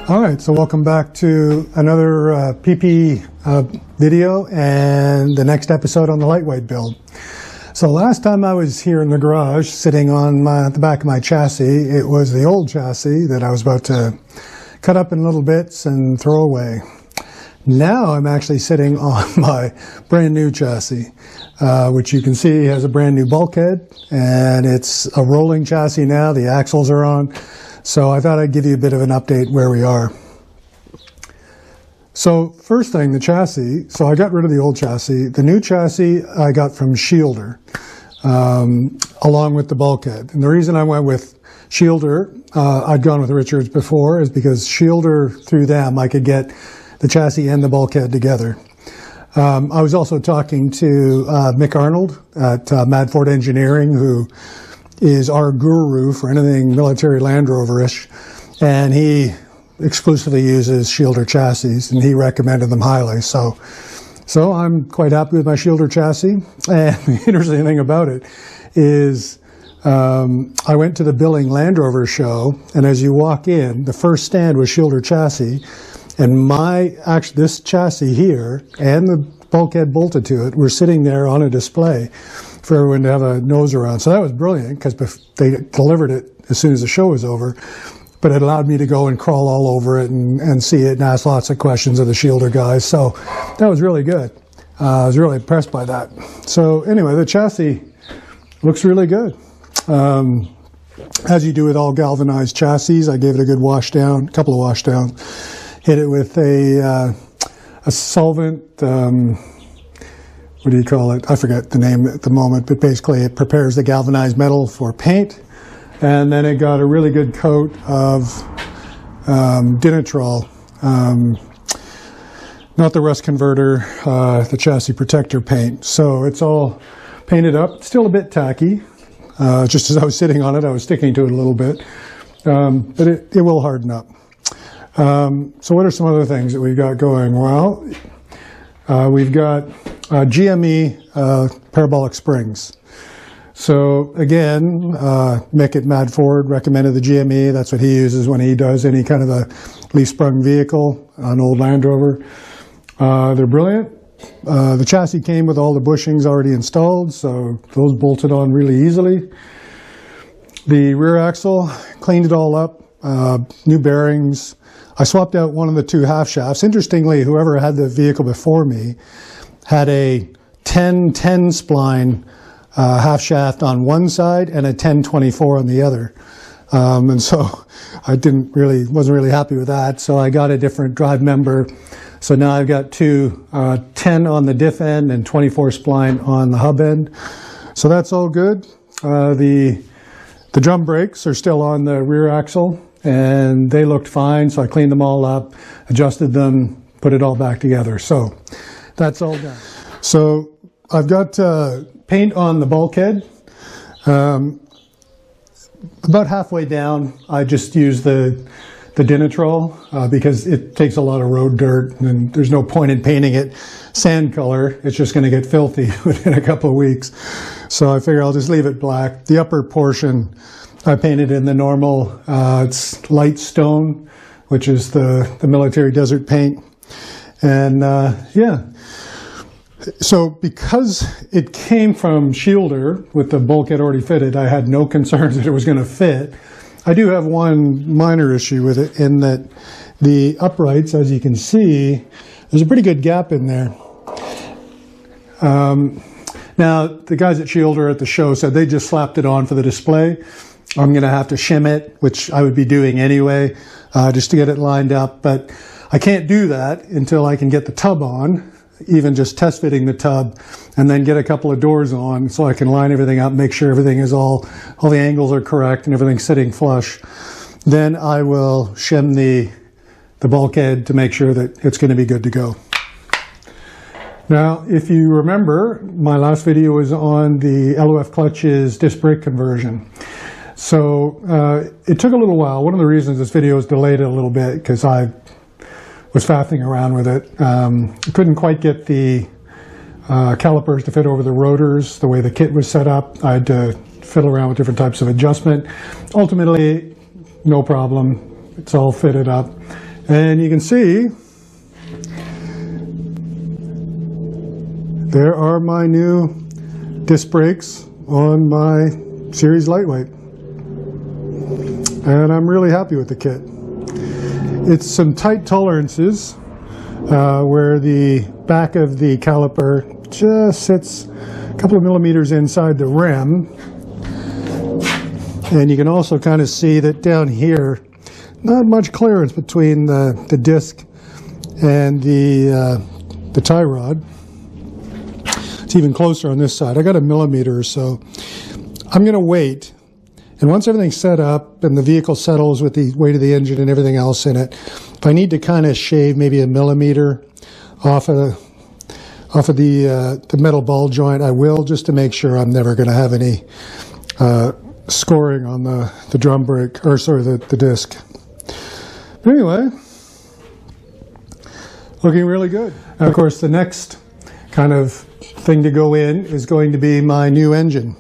All right, so welcome back to another PP video and the next episode on the lightweight build. So last time I was here in the garage sitting on the back of my chassis, it was the old chassis that I was about to cut up in little bits and throw away. Now I'm actually sitting on my brand new chassis, which you can see has a brand new bulkhead, and it's a rolling chassis now. The axles are on. So I thought I'd give you a bit of an update where we are. So first thing, the chassis. So I got rid of the old chassis. The new chassis I got from Shielder, along with the bulkhead. And the reason I went with Shielder, I'd gone with Richards before, is because Shielder, through them, I could get the chassis and the bulkhead together. I was also talking to Mick Arnold at Mad Ford Engineering, who is our guru for anything military Land Rover-ish, and he exclusively uses Shielder chassis, and he recommended them highly. So I'm quite happy with my Shielder chassis. And the interesting thing about it is I went to the Billing Land Rover show, and as you walk in, the first stand was Shielder chassis, and this chassis here and the bulkhead bolted to it were sitting there on a display for everyone to have a nose around. So that was brilliant, because they delivered it as soon as the show was over, but it allowed me to go and crawl all over it and see it and ask lots of questions of the Shielder guys. So that was really good. I was really impressed by that. So anyway, the chassis looks really good. As you do with all galvanized chassis, I gave it a good wash down, a couple of wash downs. Hit it with a solvent, what do you call it? I forget the name at the moment, but basically it prepares the galvanized metal for paint. And then it got a really good coat of Dinitrol, not the rust converter, the chassis protector paint. So it's all painted up, still a bit tacky. Just as I was sitting on it, I was sticking to it a little bit, but it will harden up. So what are some other things that we've got going? Well, we've got GME parabolic springs. So again, Mick at Mad Ford recommended the GME. That's what he uses when he does any kind of a leaf-sprung vehicle, an old Land Rover. They're brilliant. The chassis came with all the bushings already installed, so those bolted on really easily. The rear axle, cleaned it all up, new bearings. I swapped out one of the two half shafts. Interestingly, whoever had the vehicle before me had a 10-10 spline half shaft on one side and a 10-24 on the other. And so I wasn't really happy with that. So I got a different drive member. So now I've got two 10 on the diff end and 24 spline on the hub end. So that's all good. The drum brakes are still on the rear axle, and they looked fine. So I cleaned them all up, adjusted them, put it all back together. So that's all done. So I've got paint on the bulkhead. About halfway down, I just use the Dinitrol because it takes a lot of road dirt, and there's no point in painting it sand color. It's just going to get filthy within a couple of weeks. So I figure I'll just leave it black. The upper portion I painted in the normal, it's light stone, which is the military desert paint. And yeah. So because it came from Shielder with the bulkhead already fitted, I had no concerns that it was going to fit. I do have one minor issue with it in that the uprights, as you can see, there's a pretty good gap in there. Now, the guys at Shielder at the show said they just slapped it on for the display. I'm going to have to shim it, which I would be doing anyway, just to get it lined up. But I can't do that until I can get the tub on, even just test fitting the tub, and then get a couple of doors on so I can line everything up, make sure everything is all the angles are correct and everything's sitting flush. Then I will shim the bulkhead to make sure that it's going to be good to go. Now, if you remember, my last video was on the LOF clutches disc brake conversion. So it took a little while. One of the reasons this video is delayed a little bit because I was faffing around with it. I couldn't quite get the calipers to fit over the rotors the way the kit was set up. I had to fiddle around with different types of adjustment. Ultimately, no problem. It's all fitted up. And you can see there are my new disc brakes on my Series Lightweight. And I'm really happy with the kit. It's some tight tolerances where the back of the caliper just sits a couple of millimeters inside the rim. And you can also kind of see that down here, not much clearance between the disc and the tie rod. It's even closer on this side. I got a millimeter or so. I'm going to wait, and once everything's set up and the vehicle settles with the weight of the engine and everything else in it, if I need to kind of shave maybe a millimeter off of the metal ball joint, I will, just to make sure I'm never going to have any scoring on the drum brake, or sorry, the disc. But anyway, looking really good. And of course, the next kind of thing to go in is going to be my new engine.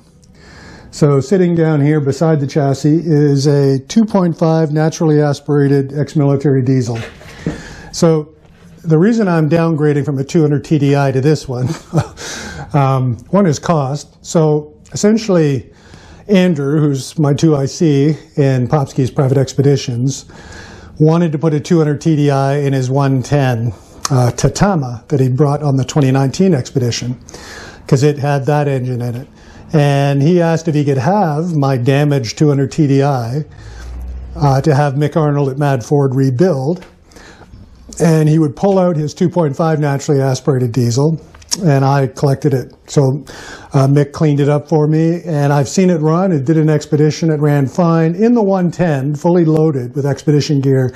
So sitting down here beside the chassis is a 2.5 naturally aspirated ex-military diesel. So the reason I'm downgrading from a 200 TDI to this one, one is cost. So essentially, Andrew, who's my 2IC in Popsky's Private Expeditions, wanted to put a 200 TDI in his 110 Tatama that he brought on the 2019 expedition, because it had that engine in it. And he asked if he could have my damaged 200 TDI to have Mick Arnold at Mad Ford rebuild. And he would pull out his 2.5 naturally aspirated diesel, and I collected it. So Mick cleaned it up for me, and I've seen it run. It did an expedition. It ran fine in the 110, fully loaded with expedition gear.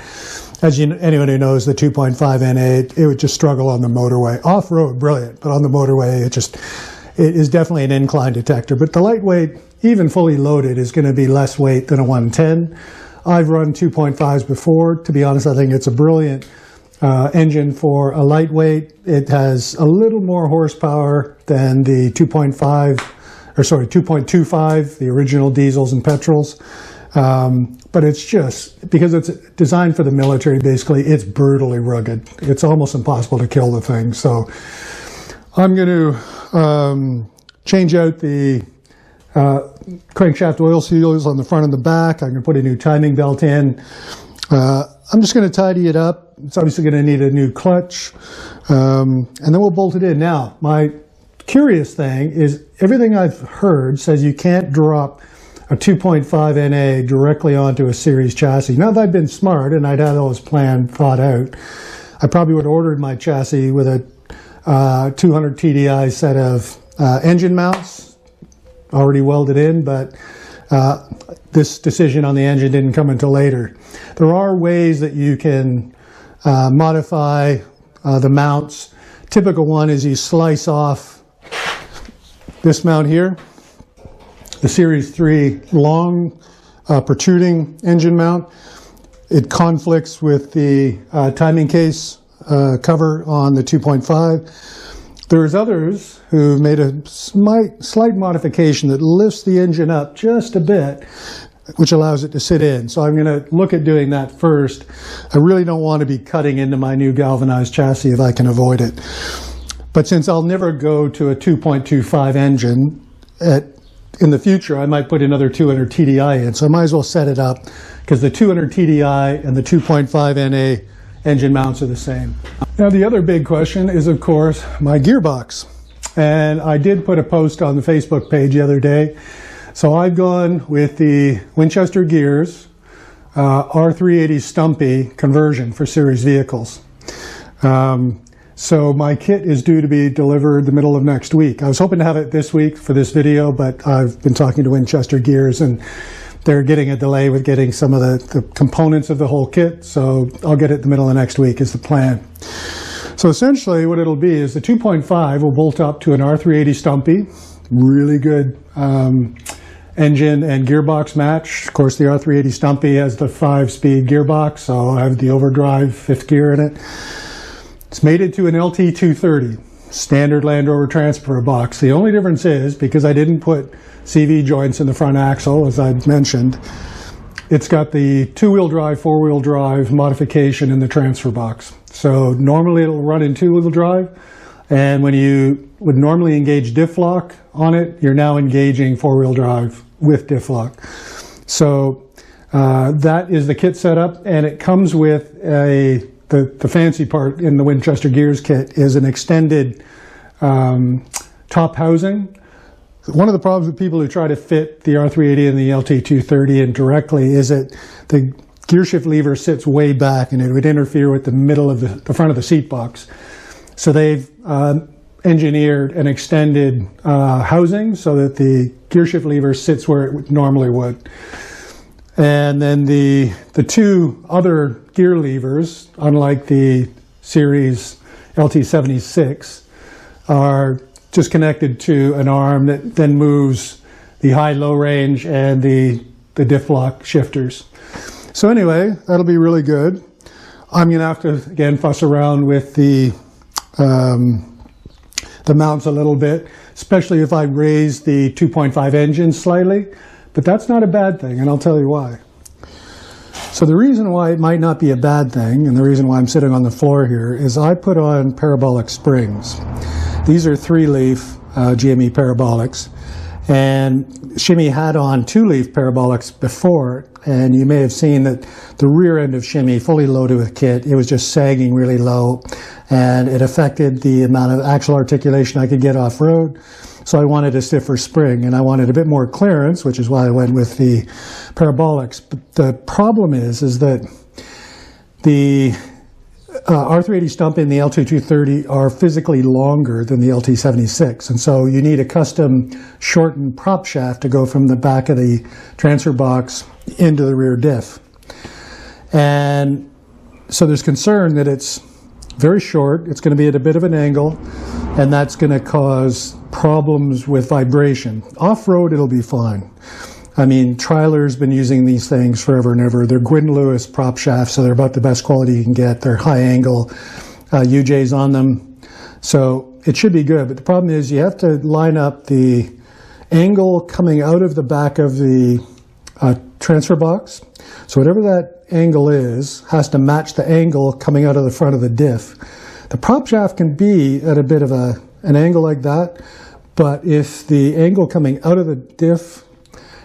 As anyone who knows the 2.5 NA, it would just struggle on the motorway. Off-road, brilliant, but on the motorway, it is definitely an incline detector. But the lightweight, even fully loaded, is going to be less weight than a 110. I've run 2.5s before. To be honest, I think it's a brilliant engine for a lightweight. It has a little more horsepower than the 2.25, the original diesels and petrols. But it's just, because it's designed for the military, basically, it's brutally rugged. It's almost impossible to kill the thing. So I'm going to change out the crankshaft oil seals on the front and the back. I'm going to put a new timing belt in. I'm just going to tidy it up. It's obviously going to need a new clutch. And then we'll bolt it in. Now, my curious thing is everything I've heard says you can't drop a 2.5 NA directly onto a series chassis. Now, if I'd been smart and I'd had all this plan thought out, I probably would have ordered my chassis with a 200 TDI set of engine mounts already welded in, but this decision on the engine didn't come until later. There are ways that you can modify the mounts. Typical one is you slice off this mount here, the Series 3 long protruding engine mount. It conflicts with the timing case cover on the 2.5. There's others who've made a slight modification that lifts the engine up just a bit, which allows it to sit in. So I'm going to look at doing that first. I really don't want to be cutting into my new galvanized chassis if I can avoid it. But since I'll never go to a 2.25 engine, in the future I might put another 200 TDI in. So I might as well set it up, because the 200 TDI and the 2.5 NA engine mounts are the same. Now the other big question is, of course, my gearbox. And I did put a post on the Facebook page the other day. So I've gone with the Winchester Gears R380 Stumpy conversion for series vehicles. So my kit is due to be delivered the middle of next week. I was hoping to have it this week for this video, but I've been talking to Winchester Gears and they're getting a delay with getting some of the components of the whole kit. So I'll get it the middle of next week is the plan. So essentially what it'll be is the 2.5 will bolt up to an R380 Stumpy, really good engine and gearbox match. Of course, the R380 Stumpy has the 5-speed gearbox, so I have the overdrive 5th gear in it. It's mated to an LT230, standard Land Rover Transport box. The only difference is, because I didn't put CV joints in the front axle, as I mentioned, it's got the two-wheel drive, four-wheel drive modification in the transfer box. So normally it'll run in two-wheel drive, and when you would normally engage diff lock on it, you're now engaging four-wheel drive with diff lock. So that is the kit setup, and it comes with the fancy part in the Winchester Gears kit is an extended top housing. One of the problems with people who try to fit the R380 and the LT230 in directly is that the gear shift lever sits way back and it would interfere with the middle of the front of the seat box. So they've engineered an extended housing so that the gear shift lever sits where it normally would. And then the two other gear levers, unlike the Series LT76, are just connected to an arm that then moves the high-low range and the diff lock shifters. So anyway, that'll be really good. I'm going to have to, again, fuss around with the mounts a little bit, especially if I raise the 2.5 engine slightly. But that's not a bad thing, and I'll tell you why. So the reason why it might not be a bad thing, and the reason why I'm sitting on the floor here, is I put on parabolic springs. These are 3-leaf GME parabolics, and Shimi had on 2-leaf parabolics before, and you may have seen that the rear end of Shimi, fully loaded with kit, it was just sagging really low, and it affected the amount of axle articulation I could get off-road. So I wanted a stiffer spring, and I wanted a bit more clearance, which is why I went with the parabolics. But the problem is that the R380 stump and the LT230 are physically longer than the LT76, and so you need a custom shortened prop shaft to go from the back of the transfer box into the rear diff. And so there's concern that it's very short, it's going to be at a bit of an angle, and that's going to cause problems with vibration. Off-road, it'll be fine. I mean, Triler's been using these things forever and ever. They're Gwyn Lewis prop shafts, so they're about the best quality you can get. They're high-angle UJs on them, so it should be good. But the problem is you have to line up the angle coming out of the back of the transfer box. So whatever that angle is has to match the angle coming out of the front of the diff. The prop shaft can be at a bit of an angle like that, but if the angle coming out of the diff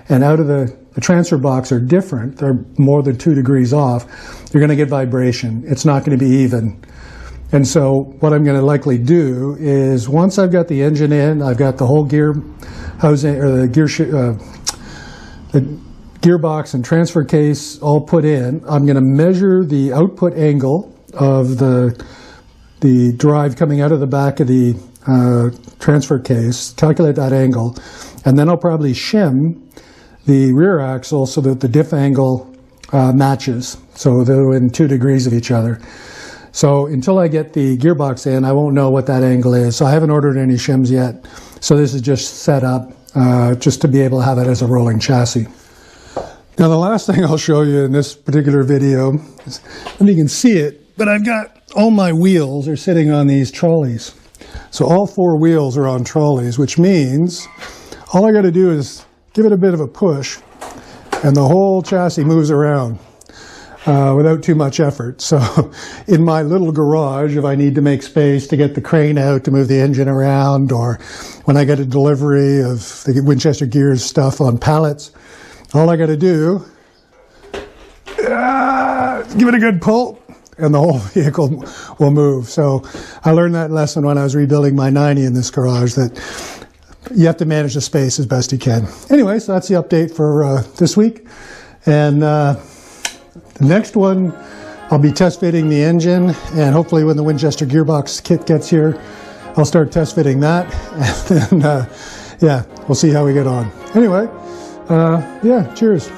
and out of the transfer box are different, they're more than 2 degrees off, you're going to get vibration. It's not going to be even. And so what I'm going to likely do is once I've got the engine in, I've got the whole gear housing, or the gearbox and transfer case all put in, I'm going to measure the output angle of the drive coming out of the back of the transfer case, calculate that angle, and then I'll probably shim the rear axle so that the diff angle matches, so they're within 2 degrees of each other. So until I get the gearbox in, I won't know what that angle is. So I haven't ordered any shims yet. So this is just set up just to be able to have it as a rolling chassis. Now the last thing I'll show you in this particular video is, and you can see it, but I've got all my wheels are sitting on these trolleys. So all 4 wheels are on trolleys, which means all I got to do is give it a bit of a push, and the whole chassis moves around without too much effort. So in my little garage, if I need to make space to get the crane out to move the engine around, or when I get a delivery of the Winchester Gears stuff on pallets, all I got to do, give it a good pull, and the whole vehicle will move. So I learned that lesson when I was rebuilding my 90 in this garage, that you have to manage the space as best you can. Anyway, so that's the update for this week. And the next one, I'll be test fitting the engine, and hopefully when the Winchester gearbox kit gets here, I'll start test fitting that. And then, yeah, we'll see how we get on. Anyway, yeah, cheers.